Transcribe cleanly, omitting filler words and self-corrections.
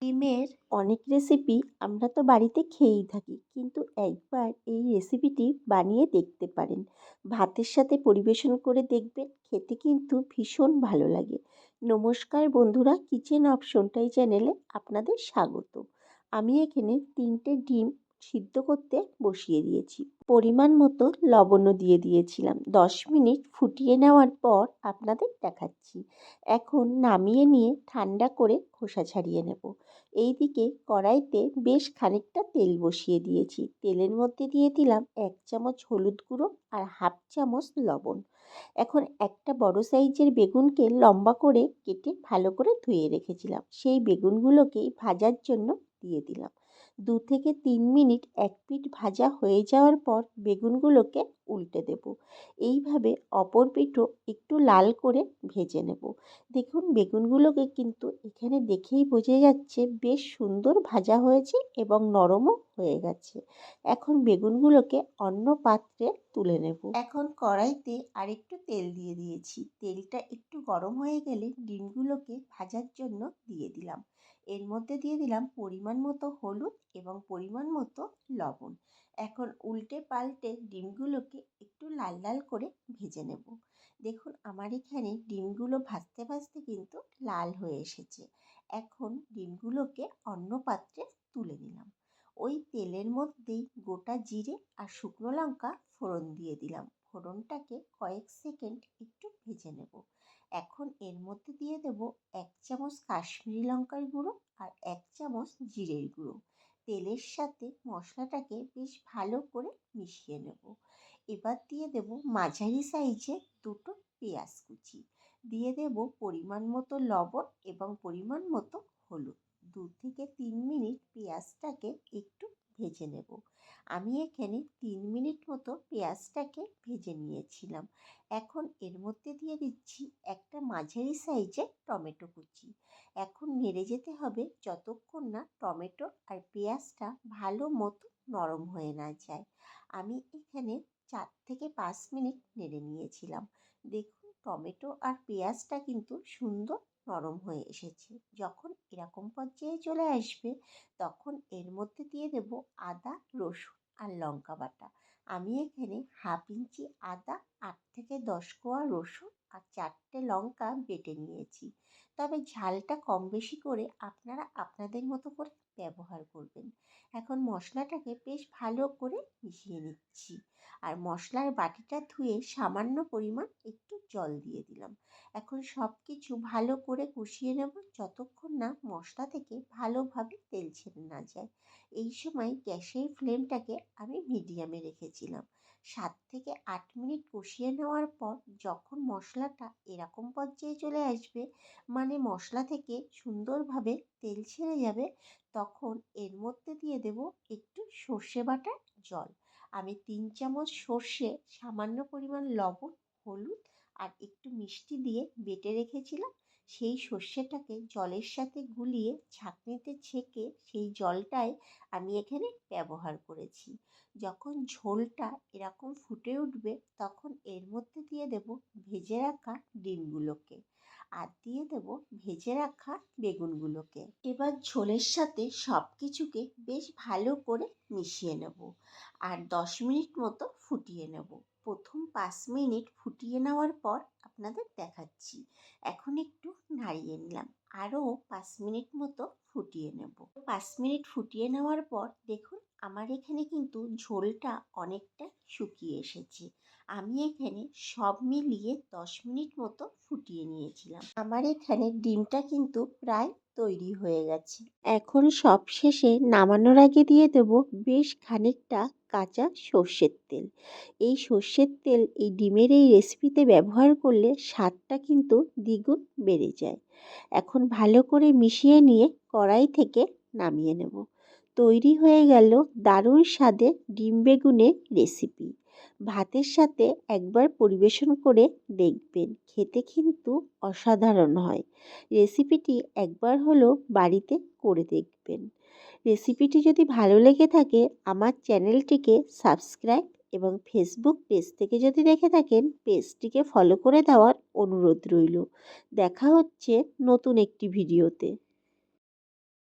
ডিমের অনেক রেসিপি আমরা তো বাড়িতে খেয়েই থাকি, কিন্তু একবার এই রেসিপিটি বানিয়ে দেখতে পারেন। ভাতের সাথে পরিবেশন করে দেখবেন, খেতে কিন্তু ভীষণ ভালো লাগে। নমস্কার বন্ধুরা, কিচেন অপশনটাই চ্যানেলে আপনাদের স্বাগত। আমি এখানে 3টে ডিম সিদ্ধ করতে বসিয়ে দিয়েছি। পরিমাণ মতো লবণও দিয়ে দিয়েছিলাম। 10 মিনিট ফুটিয়ে নেওয়ার পর আপনাদের দেখাচ্ছি। এখন নামিয়ে নিয়ে ঠান্ডা করে খোসা ছাড়িয়ে নেব। এইদিকে কড়াইতে বেশ খানিকটা তেল বসিয়ে দিয়েছি। তেলের মধ্যে দিয়ে দিলাম 1 চামচ হলুদ গুঁড়ো আর হাফ চামচ লবণ। এখন একটা বড় সাইজের বেগুনকে লম্বা করে কেটে ভালো করে ধুয়ে রেখেছিলাম, সেই বেগুনগুলোকেই ভাজার জন্য দিয়ে দিলাম। 2 থেকে 3 মিনিট এক পিঠ ভাজা হয়ে যাওয়ার পর বেগুনগুলোকে উল্টে দেব। এইভাবে অপর পিঠও একটু লাল করে ভেজে নেব। দেখুন, বেগুনগুলোকে কিন্তু এখানে দেখেই বোঝা যাচ্ছে বেশ সুন্দর ভাজা হয়েছে এবং নরমও হয়ে গেছে। এখন বেগুনগুলোকে অন্য পাত্রে তুলে নেব। এখন কড়াইতে আরেকটু তেল দিয়ে দিয়েছি। তেলটা একটু গরম হয়ে গেলে ডিমগুলোকে ভাজার জন্য দিয়ে দিলাম। এর মধ্যে দিয়ে দিলাম পরিমাণ মতো হলুদ এবং পরিমাণ মতো লবণ। এখন উল্টে পাল্টে ডিমগুলোকে একটু লাল লাল করে ভেজে নেব। দেখুন, আমার এখানে ডিমগুলো ভাজতে ভাজতে কিন্তু লাল হয়ে এসেছে। এখন ডিমগুলোকে অন্য পাত্রে তুলে নিলাম। ওই তেলের মধ্যেই গোটা জিরে আর শুকনো লঙ্কা ফোড়ন দিয়ে দিলাম। ফোড়নটাকে কয়েক সেকেন্ড একটু ভেজে নেব। এখন এর মধ্যে দিয়ে দেব 1 চামচ কাশ্মীরি লঙ্কার গুঁড়ো আর 1 চামচ জিরের গুঁড়ো। তেলের সাথে মশলাটাকে বেশ ভালো করে মিশিয়ে নেব। এবার দিয়ে দেব মাঝারি সাইজের 2টো পেঁয়াজ কুচি। দিয়ে দেব পরিমাণ মতো লবণ এবং পরিমাণ মতো হলুদ। 2 থেকে 3 মিনিট পেঁয়াজটাকে একটু ভেজে নেব। আমি এখানে 3 মিনিট মতো পেঁয়াজটাকে ভেজে নিয়েছিলাম। এখন এর মধ্যে দিয়ে দিচ্ছি একটা মাঝারি সাইজের টমেটো কুচি। এখন নেড়ে যেতে হবে যতক্ষণ না টমেটো আর পেঁয়াজটা ভালো মতো নরম হয়ে না যায়। আমি এখানে 4 থেকে 5 মিনিট নেড়ে নিয়েছিলাম। দেখুন, টমেটো আর পেঁয়াজটা কিন্তু সুন্দর নরম হয়ে এসেছে। যখন এরকম পর্যায়ে চলে আসবে, তখন এর মধ্যে দিয়ে দেব আদা, রসুন আর লঙ্কা বাটা। আমি এখানে হাফ ইঞ্চি আদা, 8 থেকে 10 কোয়া রসুন আর 4টে লঙ্কা বেটে নিয়েছি। তবে ঝালটা কম বেশি করে আপনারা আপনাদের মতো করে ব্যবহার করবেন। এখন মশলাটাকে বেশ ভালো করে মিশিয়ে নিচ্ছি। আর মশলার বাটিটা ধুয়ে সামান্য পরিমাণ একটু জল দিয়ে দিলাম। এখন সব কিছু ভালো করে কষিয়ে নেব যতক্ষণ না মশলা থেকে ভালোভাবে তেল ছেড়ে না যায়। এই সময় গ্যাসের ফ্লেমটাকে আমি মিডিয়ামে রেখেছিলাম। 7 থেকে 8 মিনিট কষিয়ে নেওয়ার পর যখন মশলাটা এরকম পর্যায়ে চলে আসবে, মানে মশলা থেকে সুন্দরভাবে তেল ছেড়ে যাবে, তখন এর মধ্যে দিয়ে দেব একটু সর্ষে বাটার জল। আমি 3 চামচ সর্ষে, সামান্য পরিমাণ লবণ, হলুদ আর একটু মিষ্টি দিয়ে বেটে রেখেছিলাম। সেই সর্ষেটাকে জলের সাথে গুলিয়ে ছাঁকনিতে ছেঁকে সেই জলটাই আমি এখানে ব্যবহার করেছি। যখন ঝোলটা এরকম ফুটে উঠবে, তখন এর মধ্যে দিয়ে দেব ভেজে রাখা ডিমগুলোকে আর দিয়ে দেব ভেজে রাখা বেগুনগুলোকে। এবার ঝোলের সাথে সব কিছুকে বেশ ভালো করে মিশিয়ে নেব আর 10 মিনিট মতো ফুটিয়ে নেব। প্রথম 5 মিনিট ফুটিয়ে নেওয়ার পর আপনাদের দেখাচ্ছি। এখন একটু নাড়িয়ে নিলাম। আরও 5 মিনিট মতো ফুটিয়ে নেব। 5 মিনিট ফুটিয়ে নেওয়ার পর দেখুন, আমার এখানে কিন্তু ঝোলটা অনেকটা শুকিয়ে এসেছে। আমি এখানে সব মিলিয়ে 10 মিনিট মতো ফুটিয়ে নিয়েছিলাম। আমার এখানে ডিমটা কিন্তু প্রায় তৈরি হয়ে গেছে। এখন সব শেষে নামানোর আগে দিয়ে দেব বেশ খানিকটা কাঁচা সর্ষের তেল। এই সর্ষের তেল এই ডিমের এই রেসিপিতে ব্যবহার করলে স্বাদটা কিন্তু দ্বিগুণ বেড়ে যায়। এখন ভালো করে মিশিয়ে নিয়ে কড়াই থেকে নামিয়ে নেব। তৈরি হয়ে গেল দারুণ স্বাদের ডিম বেগুনের রেসিপি। ভাতের সাথে একবার পরিবেশন করে দেখবেন, খেতে কিন্তু অসাধারণ হয়। রেসিপিটি একবার হলেও বাড়িতে করে দেখবেন। রেসিপিটি যদি ভালো লেগে থাকে, আমার চ্যানেলটিকে সাবস্ক্রাইব এবং ফেসবুক পেজ থেকে যদি দেখে থাকেন, পেজটিকে ফলো করে দেওয়ার অনুরোধ রইল। দেখা হচ্ছে নতুন একটি ভিডিওতে।